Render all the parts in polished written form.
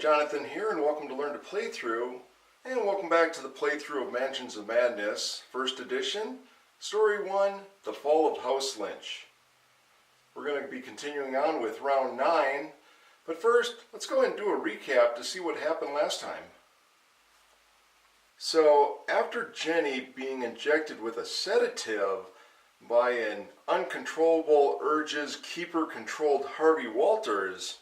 Jonathan here, and welcome to Learn to Playthrough, and welcome back to the playthrough of Mansions of Madness, First Edition, Story 1, The Fall of House Lynch. We're going to be continuing on with Round 9, but first, let's go ahead and do a recap to see what happened last time. So, after Jenny being injected with a sedative by an uncontrollable urges keeper-controlled Harvey Walters,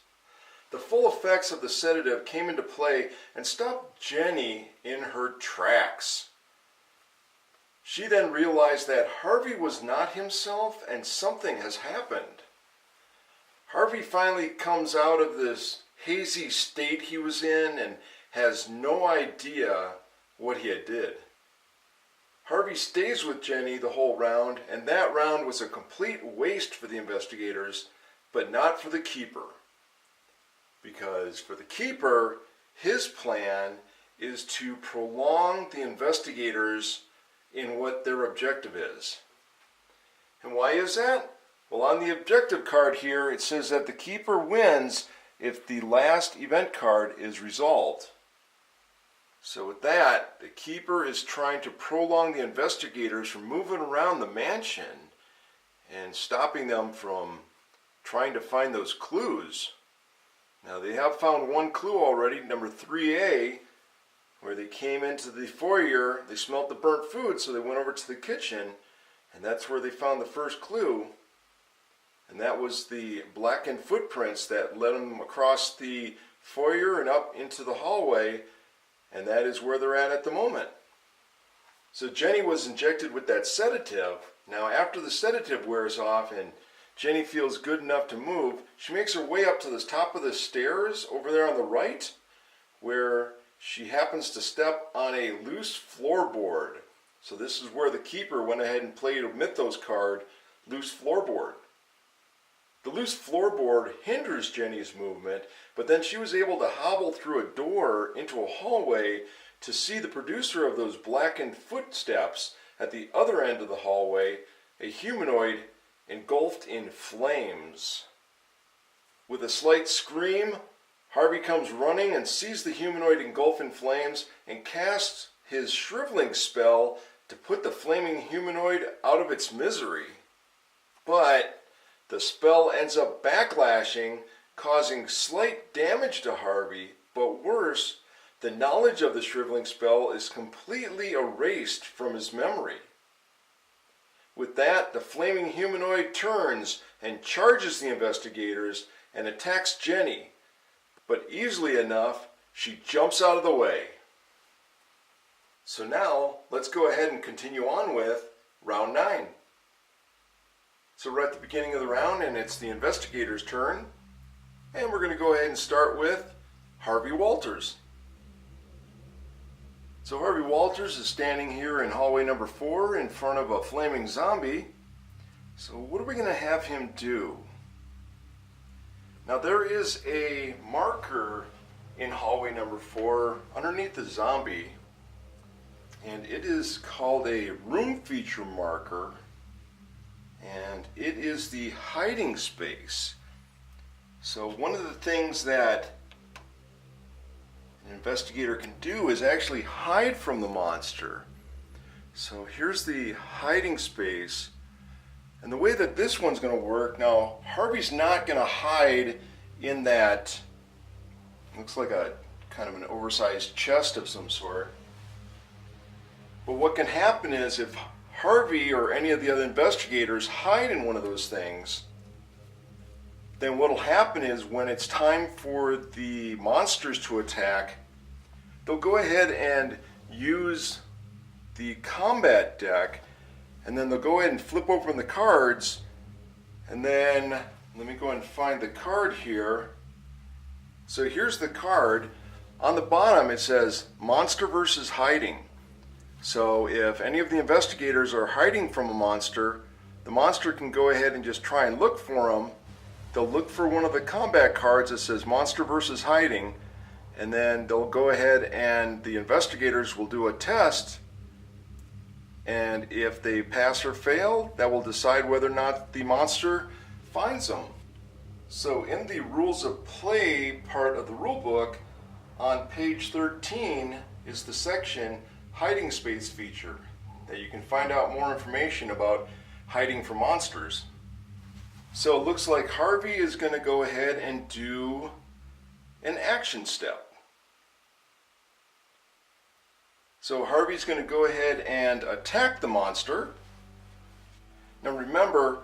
the full effects of the sedative came into play and stopped Jenny in her tracks. She then realized that Harvey was not himself and something has happened. Harvey finally comes out of this hazy state he was in and has no idea what he had did. Harvey stays with Jenny the whole round, and that round was a complete waste for the investigators, but not for the keeper. Because for the keeper, his plan is to prolong the investigators in what their objective is. And why is that? Well, on the objective card here, it says that the keeper wins if the last event card is resolved. So with that, the keeper is trying to prolong the investigators from moving around the mansion and stopping them from trying to find those clues. Now they have found one clue already, number 3A, where they came into the foyer, they smelt the burnt food, so they went over to the kitchen, and that's where they found the first clue. And that was the blackened footprints that led them across the foyer and up into the hallway, and that is where they're at the moment. So Jenny was injected with that sedative. Now after the sedative wears off and Jenny feels good enough to move, she makes her way up to the top of the stairs over there on the right, where she happens to step on a loose floorboard. So this is where the keeper went ahead and played a Mythos card, loose floorboard. The loose floorboard hinders Jenny's movement, but then she was able to hobble through a door into a hallway to see the producer of those blackened footsteps at the other end of the hallway, a humanoid engulfed in flames. With a slight scream, Harvey comes running and sees the humanoid engulfed in flames and casts his shriveling spell to put the flaming humanoid out of its misery. But the spell ends up backlashing, causing slight damage to Harvey, but worse, the knowledge of the shriveling spell is completely erased from his memory. With that, the flaming humanoid turns and charges the investigators and attacks Jenny, but easily enough, she jumps out of the way. So now, let's go ahead and continue on with round 9. So we're at the beginning of the round, and it's the investigator's turn, and we're going to go ahead and start with Harvey Walters. So Harvey Walters is standing here in hallway number 4 in front of a flaming zombie. So what are we going to have him do? Now there is a marker in hallway number 4 underneath the zombie, and it is called a room feature marker, and it is the hiding space. So one of the things that an investigator can do is actually hide from the monster. So here's the hiding space, and the way that this one's going to work, now Harvey's not going to hide in that, looks like a kind of an oversized chest of some sort, but what can happen is if Harvey or any of the other investigators hide in one of those things, then what will happen is when it's time for the monsters to attack, they'll go ahead and use the combat deck, and then they'll go ahead and flip open the cards, and then let me go and find the card here. So here's the card. On the bottom it says Monster versus Hiding. So if any of the investigators are hiding from a monster, the monster can go ahead and just try and look for them. They'll look for one of the combat cards that says Monster versus Hiding, and then they'll go ahead and the investigators will do a test, and if they pass or fail, that will decide whether or not the monster finds them. So in the rules of play part of the rule book, on page 13 is the section Hiding Space feature that you can find out more information about hiding from monsters. So it looks like Harvey is going to go ahead and do an action step. So Harvey's going to go ahead and attack the monster. Now remember,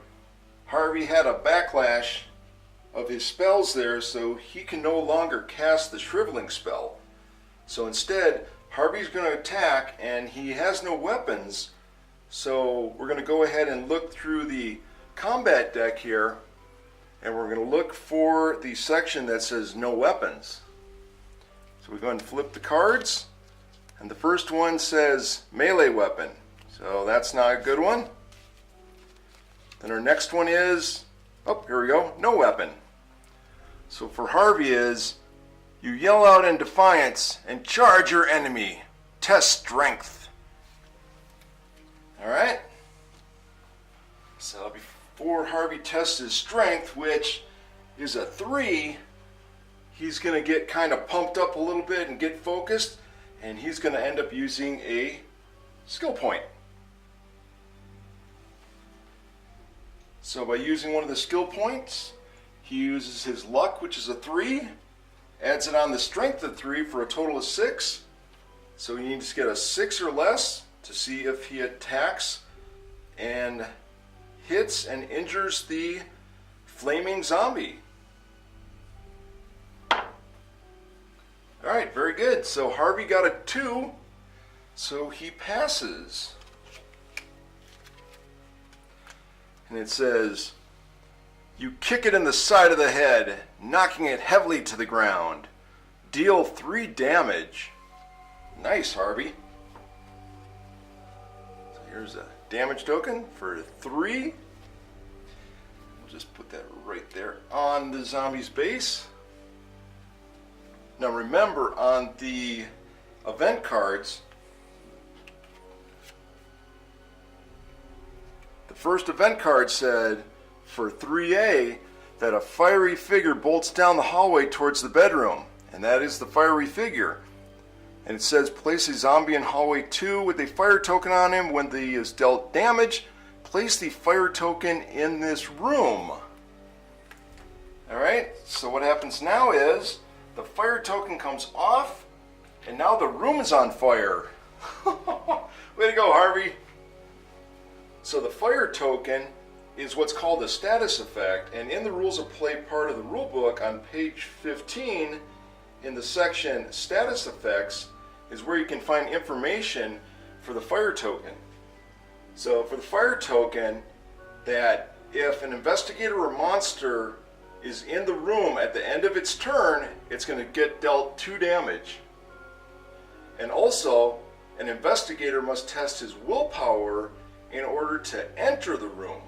Harvey had a backlash of his spells there, so he can no longer cast the shriveling spell. So instead, Harvey's going to attack, and he has no weapons. So we're going to go ahead and look through the combat deck here, and we're going to look for the section that says no weapons. So we go and flip the cards, and the first one says melee weapon. So that's not a good one. Then our next one is, oh, here we go, no weapon. So for Harvey is, you yell out in defiance and charge your enemy. Test strength. Alright. So before Harvey tests his strength, which is a 3, he's going to get kind of pumped up a little bit and get focused, and he's going to end up using a skill point. So by using one of the skill points, he uses his luck, which is a 3, adds it on the strength of 3 for a total of 6. So he needs to get a 6 or less to see if he attacks and hits and injures the flaming zombie. Alright, very good. So Harvey got a 2, so he passes. And it says, you kick it in the side of the head, knocking it heavily to the ground. Deal 3 damage. Nice, Harvey. So here's a damage token for 3. We'll just put that right there on the zombie's base. Now remember, on the event cards, the first event card said for 3A that a fiery figure bolts down the hallway towards the bedroom, and that is the fiery figure. And it says place a zombie in hallway 2 with a fire token on him. When he is dealt damage, place the fire token in this room. Alright, so what happens now is the fire token comes off, and now the room is on fire. Way to go, Harvey. So the fire token is what's called a status effect, and in the rules of play part of the rule book on page 15 in the section status effects is where you can find information for the fire token. So for the fire token, that if an investigator or monster is in the room at the end of its turn, it's going to get dealt 2 damage. And also, an investigator must test his willpower in order to enter the room.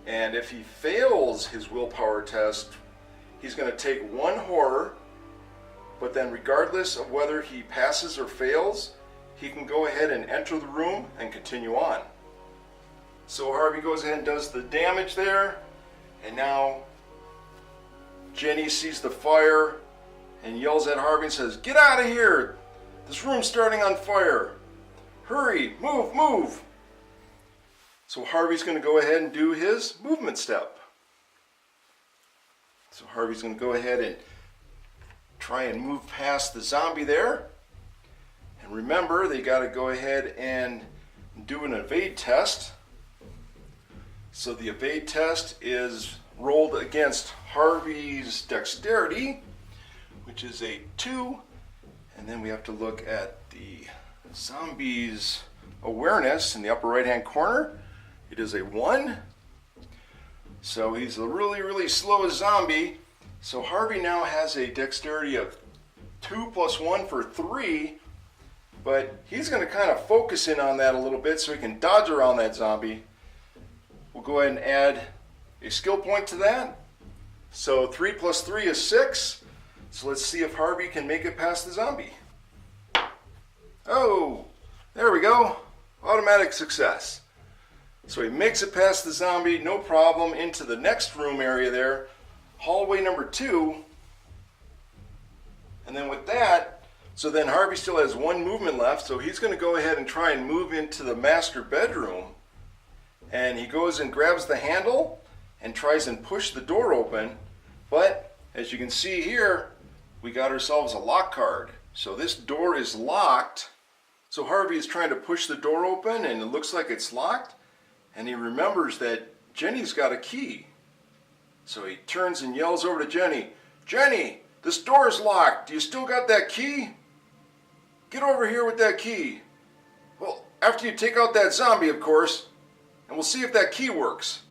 And if he fails his willpower test, he's going to take 1 horror, but then regardless of whether he passes or fails, he can go ahead and enter the room and continue on. So Harvey goes ahead and does the damage there, and now Jenny sees the fire and yells at Harvey and says, "Get out of here! This room's starting on fire! Hurry! Move! Move!" So Harvey's going to go ahead and do his movement step. So Harvey's going to go ahead and try and move past the zombie there. And remember, they got to go ahead and do an evade test. So the evade test is rolled against Harvey's dexterity, which is a 2. And then we have to look at the zombie's awareness in the upper right hand corner. It is a 1. So he's a really, really slow zombie. So Harvey now has a dexterity of 2 plus 1 for 3. But he's going to kind of focus in on that a little bit so he can dodge around that zombie. We'll go ahead and add a skill point to that. So 3 plus 3 is 6. So let's see if Harvey can make it past the zombie. Oh, there we go. Automatic success. So he makes it past the zombie, no problem, into the next room area there. Hallway number 2. And then with that, so then Harvey still has one movement left, so he's going to go ahead and try and move into the master bedroom. And he goes and grabs the handle and tries and push the door open. But as you can see here, we got ourselves a lock card. So this door is locked. So Harvey is trying to push the door open and it looks like it's locked. And he remembers that Jenny's got a key. So he turns and yells over to Jenny, "Jenny, this door is locked. Do you still got that key? Get over here with that key. Well, after you take out that zombie, of course, and we'll see if that key works."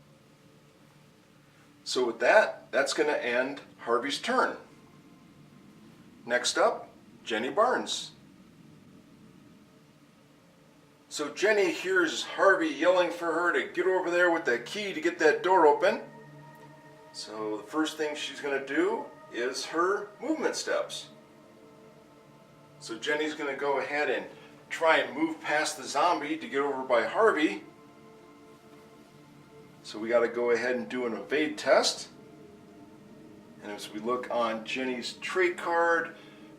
So with that, that's going to end Harvey's turn. Next up, Jenny Barnes. So Jenny hears Harvey yelling for her to get over there with that key to get that door open. So the first thing she's going to do is her movement steps. So Jenny's going to go ahead and try and move past the zombie to get over by Harvey. So we got to go ahead and do an evade test. And as we look on Jenny's trait card,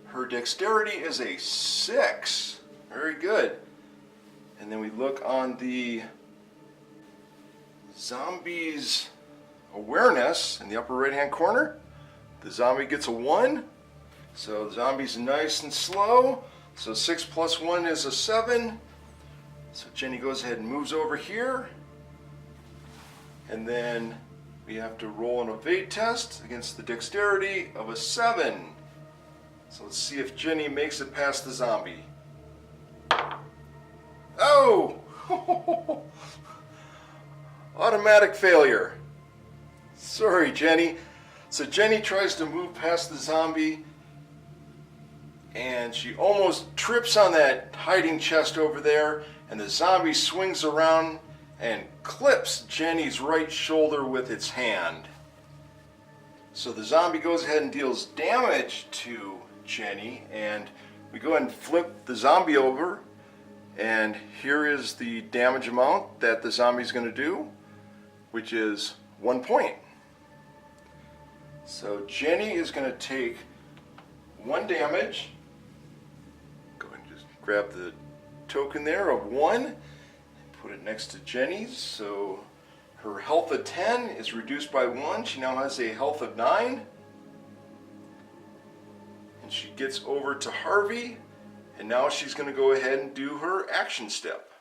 her dexterity is a 6. Very good. And then we look on the zombie's awareness in the upper right hand corner. The zombie gets a 1. So the zombie's nice and slow. So 6 plus 1 is a 7. So Jenny goes ahead and moves over here. And then we have to roll an evade test against the dexterity of a 7. So let's see if Jenny makes it past the zombie. Oh! Automatic failure. Sorry, Jenny. So Jenny tries to move past the zombie and she almost trips on that hiding chest over there, and the zombie swings around and clips Jenny's right shoulder with its hand. So the zombie goes ahead and deals damage to Jenny, and we go ahead and flip the zombie over, and here is the damage amount that the zombie is going to do, which is 1 point. So Jenny is going to take 1 damage. Go ahead and just grab the token there of 1 and put it next to Jenny's. So her health of 10 is reduced by 1. She now has a health of 9. And she gets over to Harvey, and now she's going to go ahead and do her action step.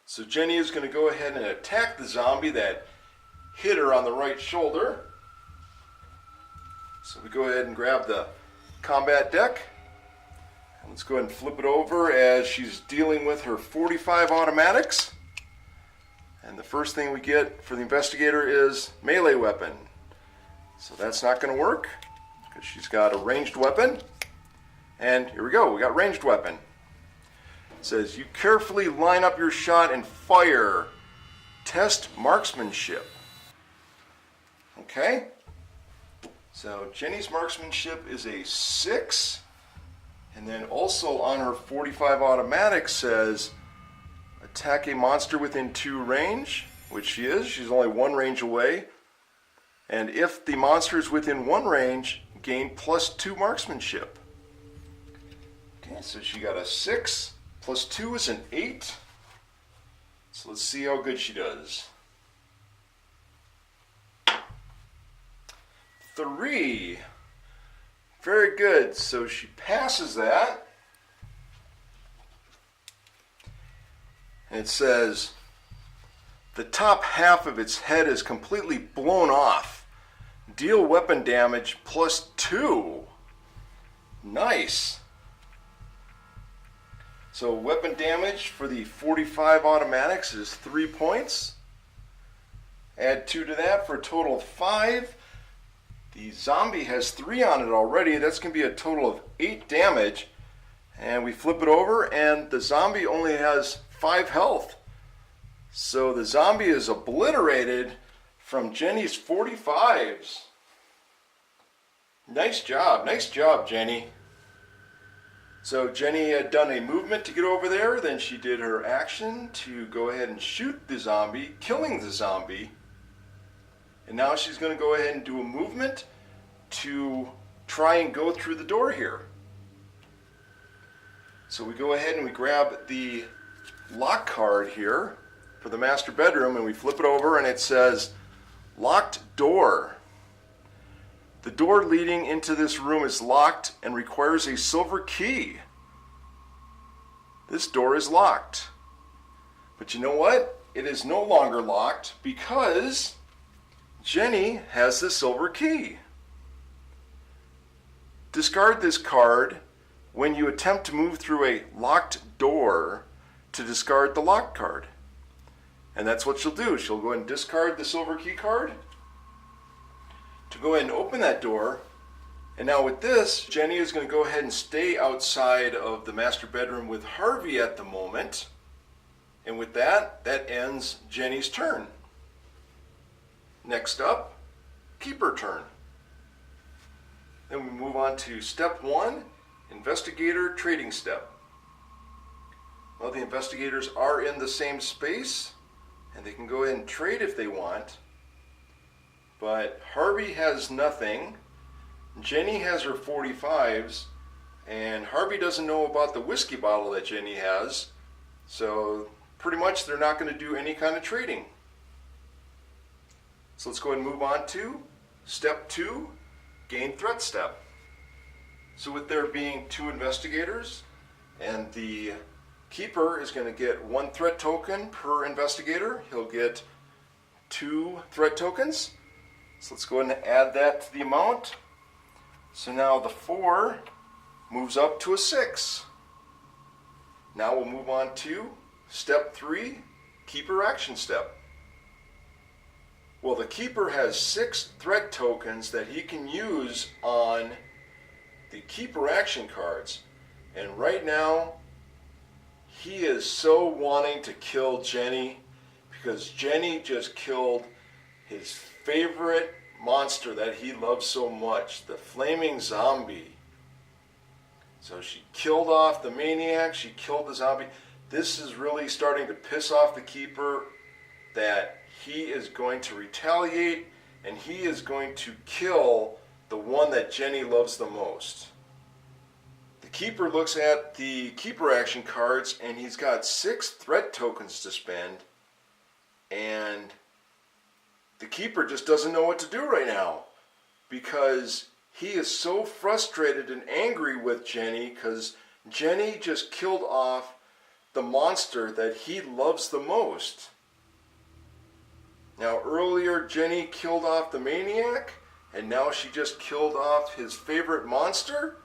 So Jenny is going to go ahead and attack the zombie that hit her on the right shoulder. So we go ahead and grab the combat deck. And let's go ahead and flip it over as she's dealing with her 45 automatics. And the first thing we get for the investigator is melee weapon. So that's not going to work because she's got a ranged weapon. And here we go, we got ranged weapon. It says you carefully line up your shot and fire. Test marksmanship. Okay, so Jenny's marksmanship is a 6, and then also on her 45 automatic says attack a monster within 2 range, which she is. She's only 1 range away, and if the monster is within 1 range, gain +2 marksmanship. Okay, so she got a 6 plus 2 is an 8. So let's see how good she does. 3. Very good. So she passes that. And it says the top half of its head is completely blown off. Deal weapon damage +2. Nice. So weapon damage for the 45 automatics is 3 points. Add 2 to that for a total of 5. The zombie has 3 on it already. That's going to be a total of 8 damage. And we flip it over and the zombie only has 5 health. So the zombie is obliterated from Jenny's 45s. Nice job, Jenny. So Jenny had done a movement to get over there, then she did her action to go ahead and shoot the zombie, killing the zombie. And now she's going to go ahead and do a movement to try and go through the door here. So we go ahead and we grab the lock card here for the master bedroom, and we flip it over, and it says locked door. The door leading into this room is locked and requires a silver key. This door is locked. But you know what? It is no longer locked because Jenny has the silver key. Discard this card when you attempt to move through a locked door to discard the locked card. And that's what she'll do. She'll go ahead and discard the silver key card to go ahead and open that door. And now with this, Jenny is going to go ahead and stay outside of the master bedroom with Harvey at the moment. And with that, that ends Jenny's turn. Next up, keeper turn. Then we move on to step 1, investigator trading step. Well, the investigators are in the same space, and they can go ahead and trade if they want. But Harvey has nothing, Jenny has her 45s, and Harvey doesn't know about the whiskey bottle that Jenny has, so pretty much they're not going to do any kind of trading. So let's go ahead and move on to step 2, gain threat step. So with there being 2 investigators, and the keeper is going to get 1 threat token per investigator, he'll get 2 threat tokens. So let's go ahead and add that to the amount. So now the 4 moves up to a 6. Now we'll move on to step 3, keeper action step. Well, the keeper has 6 threat tokens that he can use on the keeper action cards. And right now, he is so wanting to kill Jenny because Jenny just killed his favorite monster that he loves so much, the flaming zombie. So she killed off the maniac, she killed the zombie. This is really starting to piss off the keeper that he is going to retaliate and he is going to kill the one that Jenny loves the most. The keeper looks at the keeper action cards and he's got 6 threat tokens to spend, and the keeper just doesn't know what to do right now because he is so frustrated and angry with Jenny because Jenny just killed off the monster that he loves the most. Now earlier Jenny killed off the maniac, and now she just killed off his favorite monster.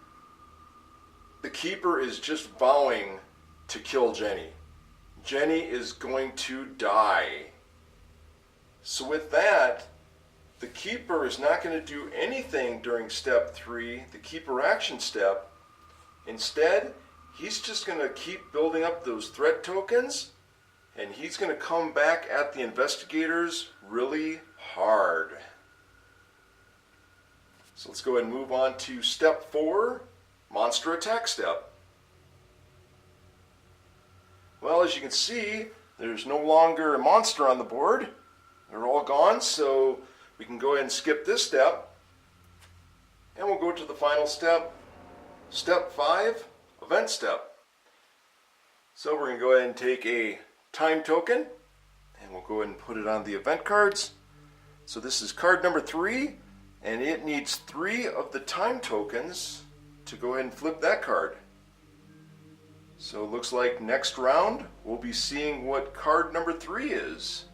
The keeper is just vowing to kill Jenny. Jenny is going to die. So with that, the keeper is not going to do anything during step 3, the keeper action step. Instead, he's just going to keep building up those threat tokens, and he's going to come back at the investigators really hard. So let's go ahead and move on to step 4, monster attack step. Well, as you can see, there's no longer a monster on the board. They're all gone, so we can go ahead and skip this step. And we'll go to the final step, step 5, event step. So we're going to go ahead and take a time token, and we'll go ahead and put it on the event cards. So this is card number 3, and it needs 3 of the time tokens to go ahead and flip that card. So it looks like next round we'll be seeing what card number 3 is.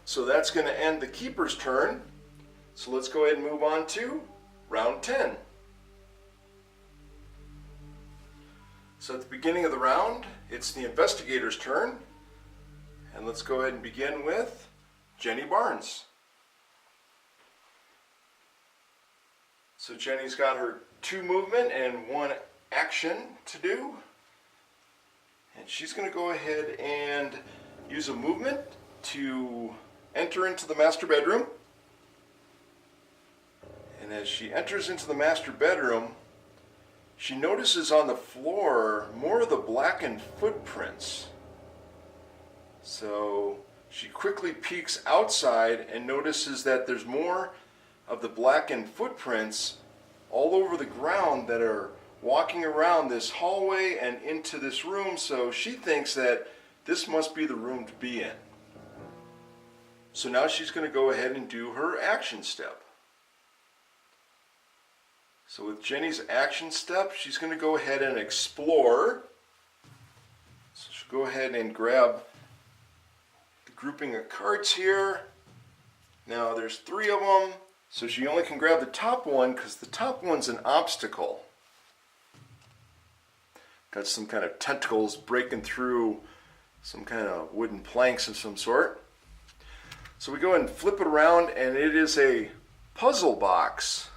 So that's going to end the keeper's turn. So let's go ahead and move on to round 10. So at the beginning of the round, it's the investigator's turn. And let's go ahead and begin with Jenny Barnes. So Jenny's got her 2 movement and 1 action to do. And she's going to go ahead and use a movement to enter into the master bedroom. And as she enters into the master bedroom, she notices on the floor more of the blackened footprints. So she quickly peeks outside and notices that there's more of the blackened footprints all over the ground that are walking around this hallway and into this room, so she thinks that this must be the room to be in. So now she's going to go ahead and do her action step. So with Jenny's action step, she's going to go ahead and explore. So she'll go ahead and grab the grouping of cards here. Now there's 3 of them, so she only can grab the top one because the top one's an obstacle. Got some kind of tentacles breaking through some kind of wooden planks of some sort. So we go ahead and flip it around, and it is a puzzle box.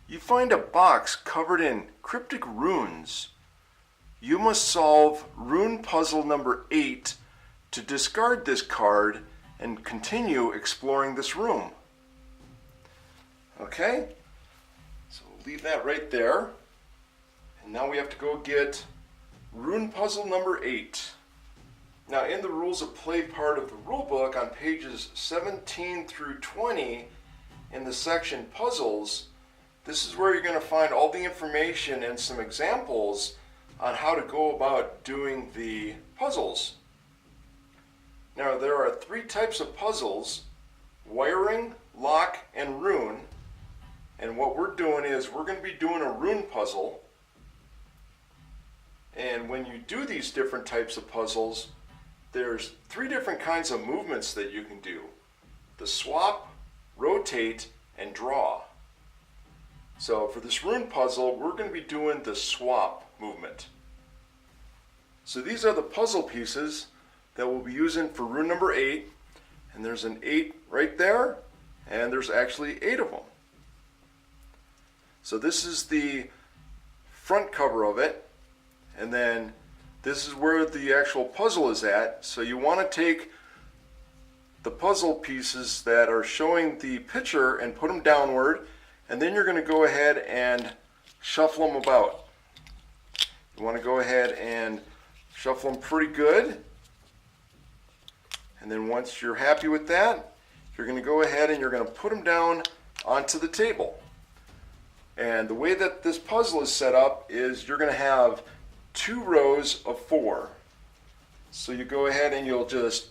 You find a box covered in cryptic runes. You must solve rune puzzle number 8 to discard this card and continue exploring this room. Okay, so we'll leave that right there. And now we have to go get rune puzzle number 8. Now in the rules of play part of the rulebook on pages 17 through 20 in the section puzzles, this is where you're going to find all the information and some examples on how to go about doing the puzzles. Now there are 3 types of puzzles: wiring, lock, and rune. And what we're doing is we're going to be doing a rune puzzle. And when you do these different types of puzzles, there's 3 different kinds of movements that you can do: the swap, rotate, and draw. So for this rune puzzle, we're going to be doing the swap movement. So these are the puzzle pieces that we'll be using for rune number 8. And there's an 8 right there, and there's actually 8 of them. So this is the front cover of it. And then this is where the actual puzzle is at. So you want to take the puzzle pieces that are showing the picture and put them downward, and then you're going to go ahead and shuffle them about. You want to go ahead and shuffle them pretty good. And then once you're happy with that, you're going to go ahead and you're going to put them down onto the table. And the way that this puzzle is set up is you're going to have 2 rows of 4. So you go ahead and you'll just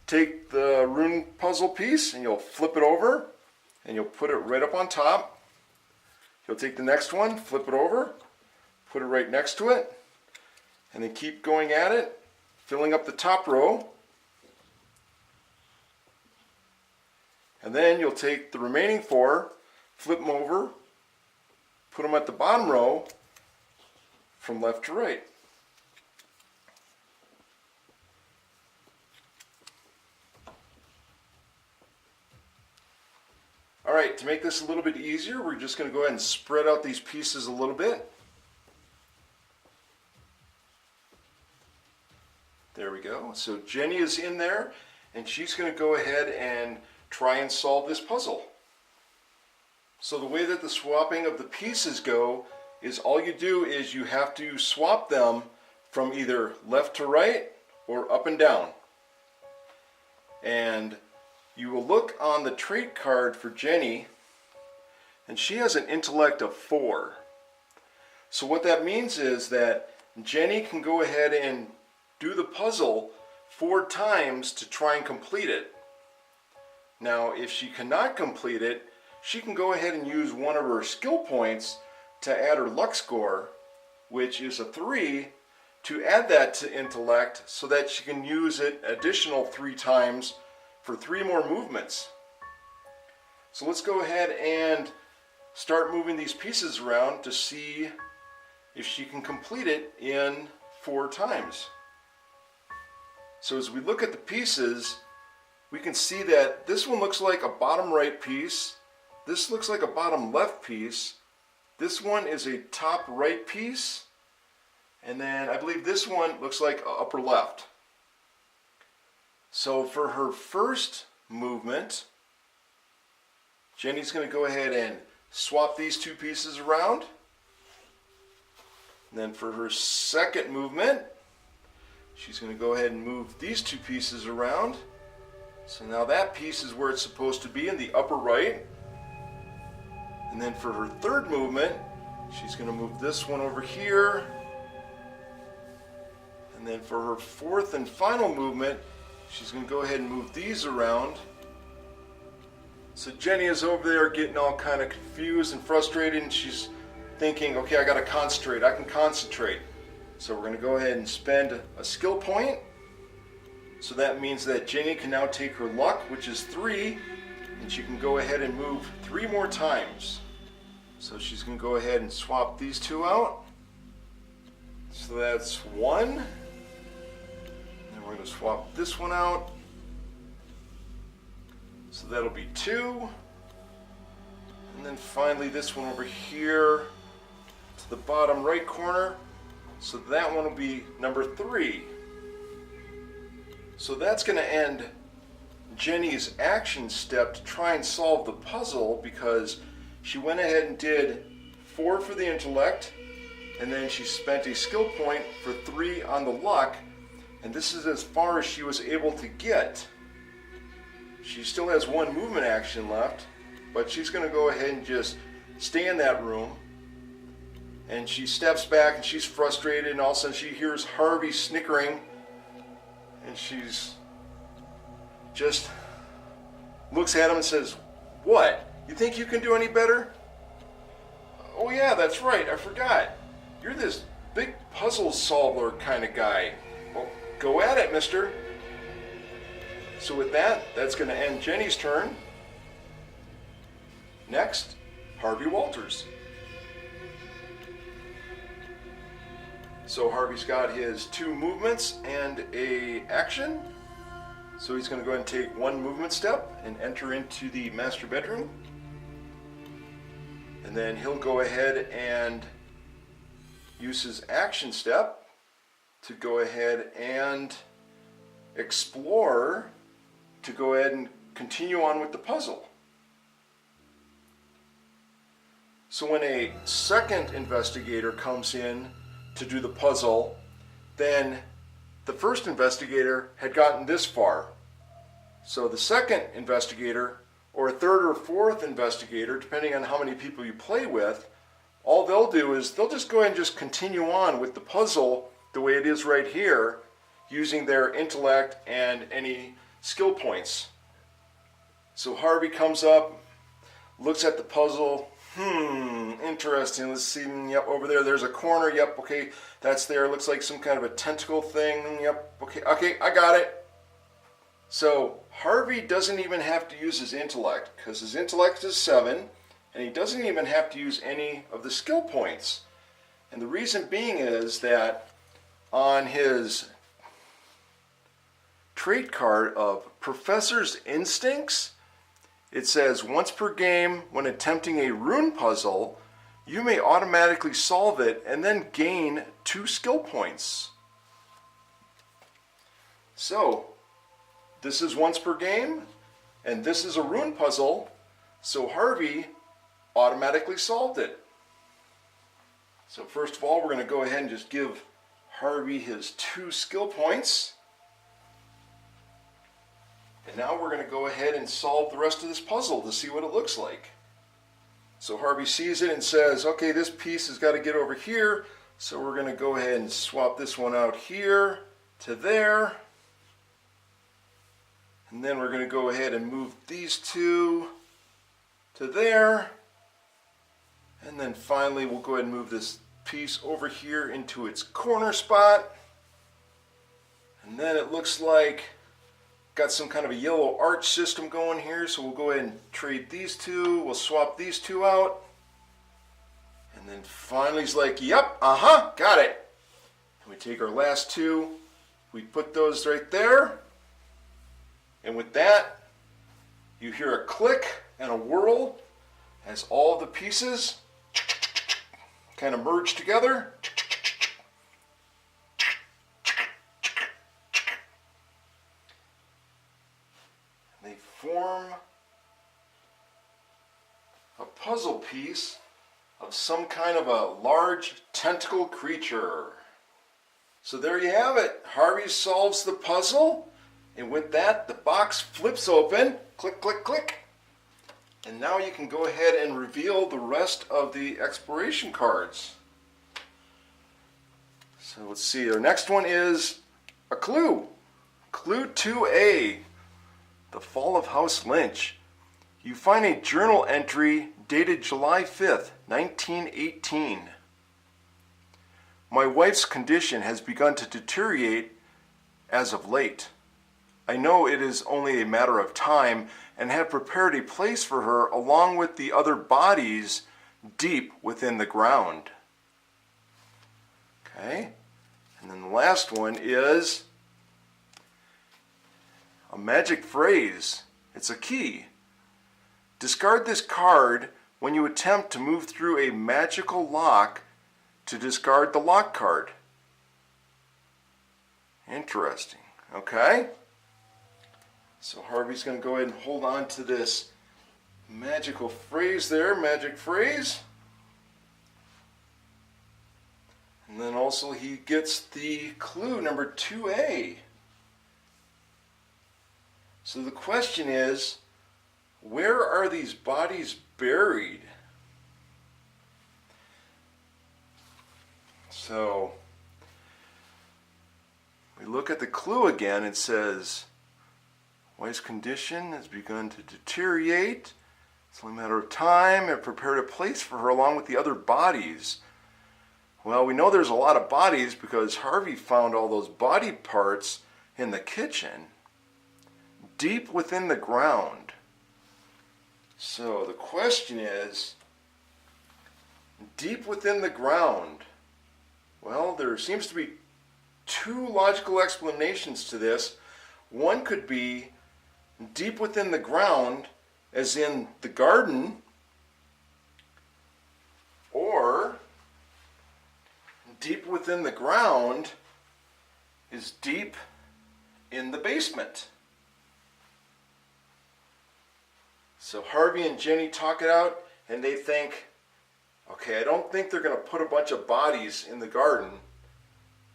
take the rune puzzle piece and you'll flip it over and you'll put it right up on top. You'll take the next one, flip it over, put it right next to it, and then keep going at it, filling up the top row. And then you'll take the remaining 4, flip them over, put them at the bottom row from left to right. Alright, to make this a little bit easier, we're just going to go ahead and spread out these pieces a little bit. There we go. So Jenny is in there, and she's going to go ahead and try and solve this puzzle. So the way that the swapping of the pieces go is all you do is you have to swap them from either left to right or up and down. And you will look on the trait card for Jenny, and she has an intellect of 4. So what that means is that Jenny can go ahead and do the puzzle 4 times to try and complete it. Now, if she cannot complete it, she can go ahead and use one of her skill points to add her luck score, which is a 3, to add that to intellect so that she can use it additional 3 times for 3 more movements. So let's go ahead and start moving these pieces around to see if she can complete it in 4 times. So as we look at the pieces, we can see that this one looks like a bottom right piece, this looks like a bottom left piece, this one is a top right piece, and then I believe this one looks like upper left. So for her first movement, Jenny's going to go ahead and swap these 2 pieces around. And then for her second movement, she's going to go ahead and move these 2 pieces around. So now that piece is where it's supposed to be in the upper right. And then for her third movement, she's going to move this one over here. And then for her fourth and final movement, she's going to go ahead and move these around. So Jenny is over there getting all kind of confused and frustrated, and she's thinking, okay, I got to concentrate. I can concentrate. So we're going to go ahead and spend a skill point. So that means that Jenny can now take her luck, which is 3, and she can go ahead and move 3 more times. So she's going to go ahead and swap these 2 out. So that's 1. And then we're going to swap this one out. So that'll be 2. And then finally this one over here to the bottom right corner. So that one will be number 3. So that's going to end Jenny's action step to try and solve the puzzle, because she went ahead and did 4 for the intellect, and then she spent a skill point for 3 on the luck, and this is as far as she was able to get. She still has 1 movement action left, but she's going to go ahead and just stay in that room. And she steps back and she's frustrated, and all of a sudden she hears Harvey snickering, and she's just looks at him and says, "What? You think you can do any better?" "Oh yeah, that's right, I forgot. You're this big puzzle solver kind of guy." "Well, go at it, mister." So with that, that's going to end Jenny's turn. Next, Harvey Walters. So Harvey's got his 2 movements and a action. So he's going to go ahead and take 1 movement step and enter into the master bedroom. And then he'll go ahead and use his action step to go ahead and explore, to go ahead and continue on with the puzzle. So when a second investigator comes in to do the puzzle, then the first investigator had gotten this far. So the second investigator, or a third or fourth investigator, depending on how many people you play with, all they'll do is they'll just go ahead and just continue on with the puzzle the way it is right here, using their intellect and any skill points. So Harvey comes up, looks at the puzzle. Interesting. Let's see. Yep, over there's a corner. Yep, okay, that's there. Looks like some kind of a tentacle thing. Yep, okay, I got it. So Harvey doesn't even have to use his intellect, because his intellect is 7, and he doesn't even have to use any of the skill points. And the reason being is that on his trait card of Professor's Instincts, it says, once per game, when attempting a rune puzzle, you may automatically solve it and then gain 2 skill points. So, this is once per game, and this is a rune puzzle, so Harvey automatically solved it. So first of all, we're going to go ahead and just give Harvey his 2 skill points. And now we're going to go ahead and solve the rest of this puzzle to see what it looks like. So Harvey sees it and says, okay, this piece has got to get over here, so we're going to go ahead and swap this one out here to there. And then we're going to go ahead and move these 2 to there. And then finally we'll go ahead and move this piece over here into its corner spot. And then it looks like got some kind of a yellow arch system going here, so we'll go ahead and trade these 2. We'll swap these 2 out. And then finally he's like, yep, got it. And we take our last 2, we put those right there. And with that, you hear a click and a whirl as all the pieces kind of merge together. They form a puzzle piece of some kind of a large tentacle creature. So there you have it. Harvey solves the puzzle, and with that, the box flips open. Click, click, click. And now you can go ahead and reveal the rest of the exploration cards. So let's see, our next one is a clue. Clue 2A, The Fall of House Lynch. You find a journal entry dated July 5th, 1918. My wife's condition has begun to deteriorate as of late. I know it is only a matter of time and have prepared a place for her along with the other bodies deep within the ground. Okay, and then the last one is a magic phrase. It's a key. Discard this card when you attempt to move through a magical lock to discard the lock card. Interesting. Okay? So Harvey's going to go ahead and hold on to this magical phrase there, magic phrase. And then also he gets the clue number 2A. So the question is, where are these bodies buried? So we look at the clue again. It says, wife's condition has begun to deteriorate. It's only a matter of time. I've prepared a place for her along with the other bodies. Well, we know there's a lot of bodies because Harvey found all those body parts in the kitchen, deep within the ground. So the question is, deep within the ground. Well, there seems to be two logical explanations to this. One could be deep within the ground, as in the garden, or deep within the ground is deep in the basement. So Harvey and Jenny talk it out, and they think, okay, I don't think they're going to put a bunch of bodies in the garden.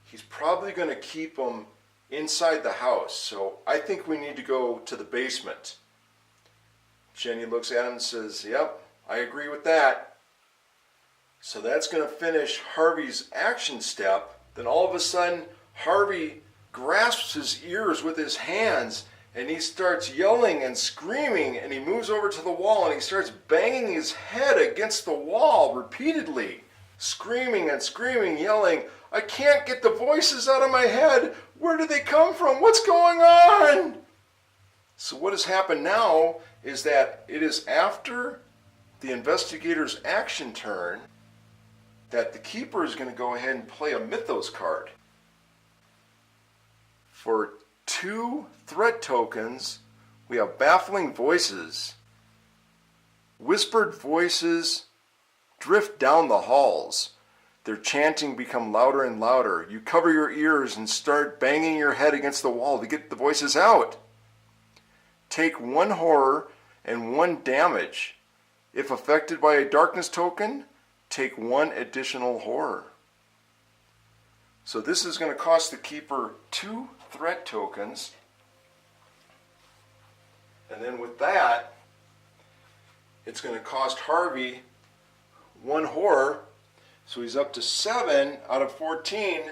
He's probably going to keep them inside the house. So I think we need to go to the basement. Jenny looks at him and says, yep, I agree with that. So that's going to finish Harvey's action step. Then all of a sudden, Harvey grasps his ears with his hands and he starts yelling and screaming, and he moves over to the wall and he starts banging his head against the wall repeatedly, screaming and screaming, yelling, I can't get the voices out of my head. Where do they come from? What's going on? So what has happened now is that it is after the investigator's action turn that the keeper is going to go ahead and play a mythos card. For 2 threat tokens, we have baffling voices. Whispered voices drift down the halls. Their chanting become louder and louder. You cover your ears and start banging your head against the wall to get the voices out. Take 1 horror and 1 damage. If affected by a darkness token, take 1 additional horror. So this is going to cost the keeper 2 threat tokens. And then with that, it's going to cost Harvey 1 horror. So he's up to 7 out of 14.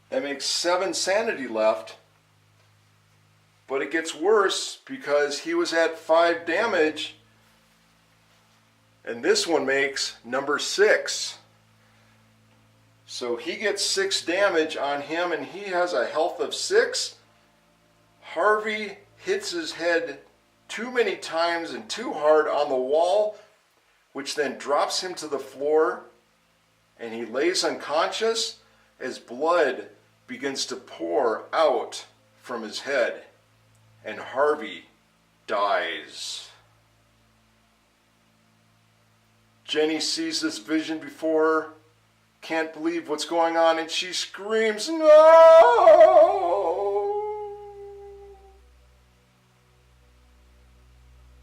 That makes 7 sanity left. But it gets worse because he was at 5 damage. And this one makes number 6. So he gets 6 damage on him and he has a health of 6. Harvey hits his head too many times and too hard on the wall, which then drops him to the floor, and he lays unconscious as blood begins to pour out from his head, and Harvey dies. Jenny sees this vision before her, can't believe what's going on, and she screams, "No!"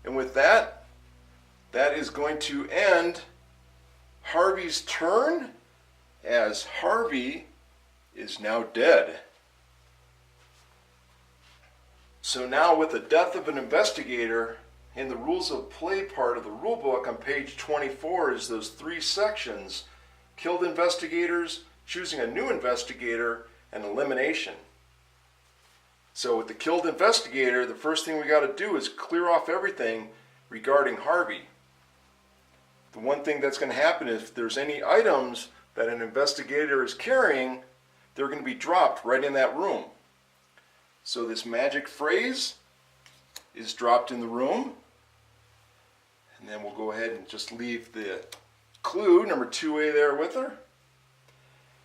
And with that, that is going to end Harvey's turn, as Harvey is now dead. So now, with the death of an investigator in the rules of play part of the rule book on page 24 is those 3 sections: killed investigators, choosing a new investigator, and elimination. So with the killed investigator, the first thing we got to do is clear off everything regarding Harvey. The one thing that's going to happen is if there's any items that an investigator is carrying, they're going to be dropped right in that room. So this magic phrase is dropped in the room. And then we'll go ahead and just leave the clue, number 2A, there with her.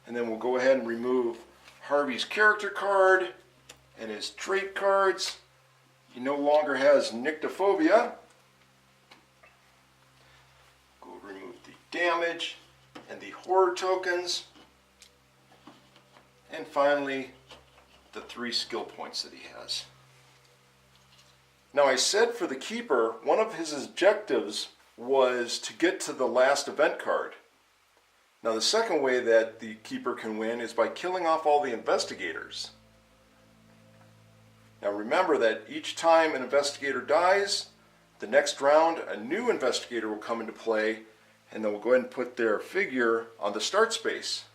And then we'll go ahead and remove Harvey's character card and his trait cards. He no longer has nyctophobia. Go remove the damage and the horror tokens. And finally, the 3 skill points that he has. Now I said for the keeper, one of his objectives was to get to the last event card. Now the second way that the keeper can win is by killing off all the investigators. Now remember that each time an investigator dies, the next round a new investigator will come into play, and then we'll go ahead and put their figure on the start space.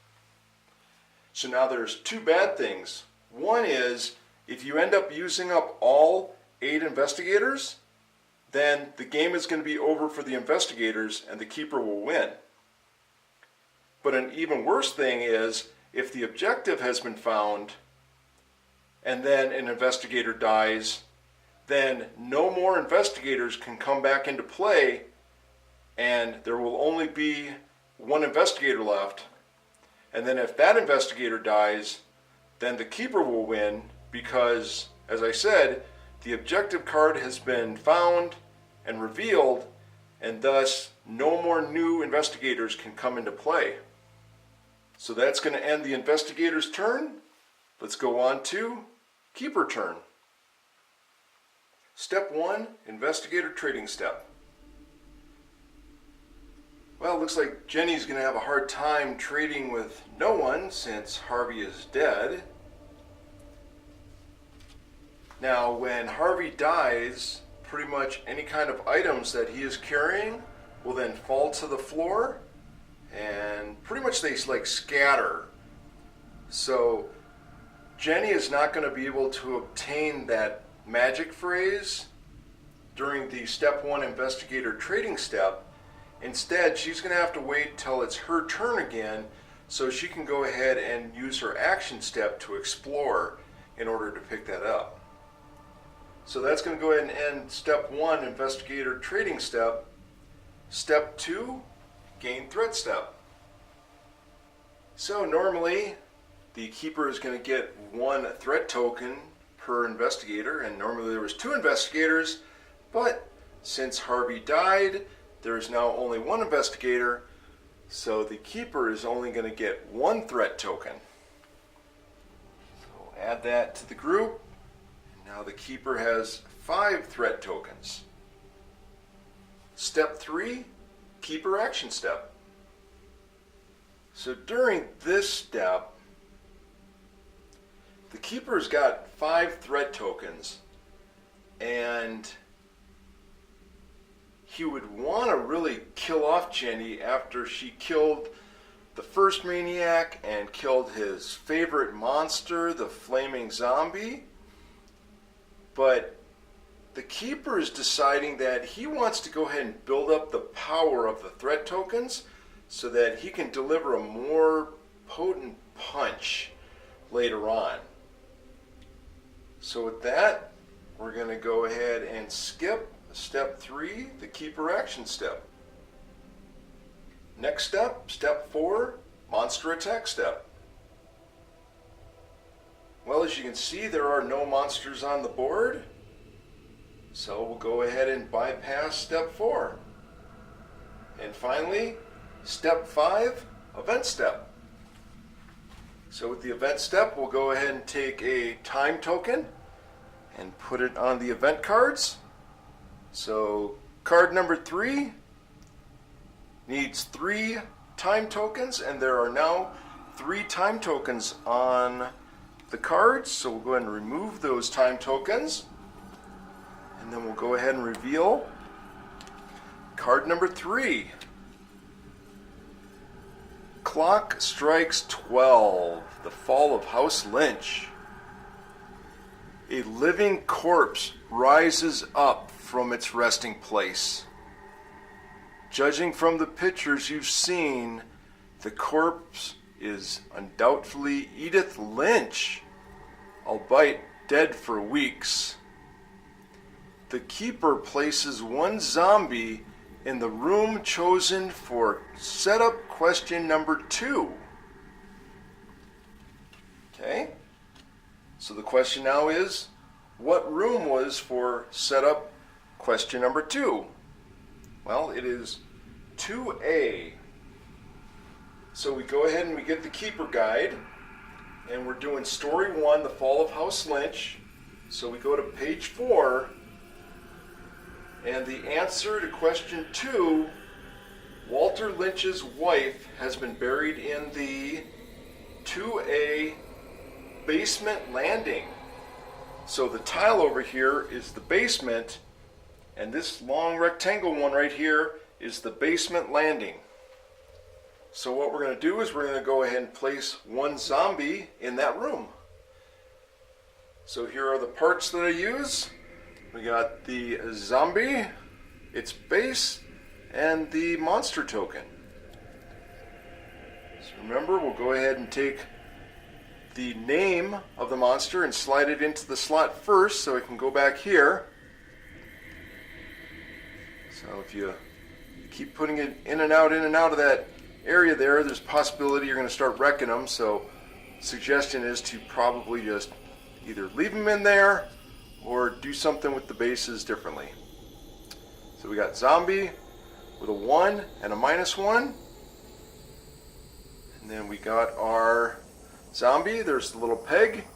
So now there's 2 bad things. One is, if you end up using up all 8 investigators, then the game is going to be over for the investigators and the keeper will win. But an even worse thing is, if the objective has been found and then an investigator dies, then no more investigators can come back into play and there will only be 1 investigator left. And then if that investigator dies, then the keeper will win because, as I said, the objective card has been found and revealed, and thus no more new investigators can come into play. So that's going to end the investigator's turn. Let's go on to keeper turn. Step 1, investigator trading step. Well, it looks like Jenny's going to have a hard time trading with no one since Harvey is dead. Now, when Harvey dies, pretty much any kind of items that he is carrying will then fall to the floor, and pretty much they like scatter. So Jenny is not going to be able to obtain that magic phrase during the step 1 investigator trading step. Instead, she's going to have to wait till it's her turn again so she can go ahead and use her action step to explore in order to pick that up. So that's going to go ahead and end step 1, investigator trading step. Step 2, gain threat step. So normally the keeper is going to get 1 threat token per investigator, and normally there was 2 investigators, but since Harvey died, there is now only 1 investigator, so the keeper is only going to get 1 threat token. So we'll add that to the group. Now the keeper has 5 threat tokens. Step 3, keeper action step. So during this step, the keeper's got 5 threat tokens, and he would want to really kill off Jenny after she killed the first maniac and killed his favorite monster, the flaming zombie. But the keeper is deciding that he wants to go ahead and build up the power of the threat tokens so that he can deliver a more potent punch later on. So with that, we're going to go ahead and skip step 3, the keeper action step. Next step, step 4, monster attack step. Well, as you can see, there are no monsters on the board, so we'll go ahead and bypass step 4. And finally, step 5, event step. So with the event step, we'll go ahead and take a time token and put it on the event cards. So card number 3 needs 3 time tokens, and there are now 3 time tokens on the cards. So we'll go ahead and remove those time tokens. And then we'll go ahead and reveal card number 3. Clock strikes 12. The fall of House Lynch. A living corpse rises up from its resting place. Judging from the pictures you've seen, the corpse is undoubtedly Edith Lynch, albeit dead for weeks. The keeper places one zombie in the room chosen for setup question number 2. Okay? So the question now is, what room was for setup question number 2? Well, it is 2A. So we go ahead and we get the keeper guide, and we're doing story 1, The Fall of House Lynch. So we go to page 4, and the answer to question 2, Walter Lynch's wife has been buried in the 2A basement landing. So the tile over here is the basement, and this long rectangle one right here is the basement landing. So what we're going to do is we're going to go ahead and place one zombie in that room. So here are the parts that I use. We got the zombie, its base, and the monster token. So remember, we'll go ahead and take the name of the monster and slide it into the slot first so it can go back here. So if you keep putting it in and out of that area there, there's a possibility you're going to start wrecking them. So suggestion is to probably just either leave them in there or do something with the bases differently. So we got zombie with a 1 and a -1. And then we got our zombie. There's the little peg.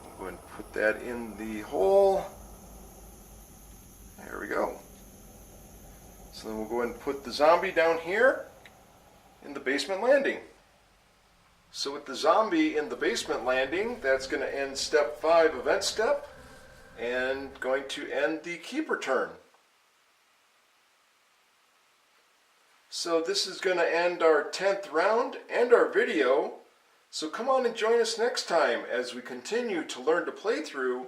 We'll go ahead and put that in the hole. There we go. So then we'll go ahead and put the zombie down here in the basement landing. So with the zombie in the basement landing, that's going to end step 5, event step, and going to end the keeper turn. So this is going to end our 10th round and our video. So come on and join us next time as we continue to learn to play through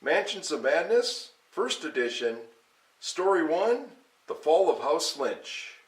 Mansions of Madness, 1st edition, Story 1, The Fall of House Lynch.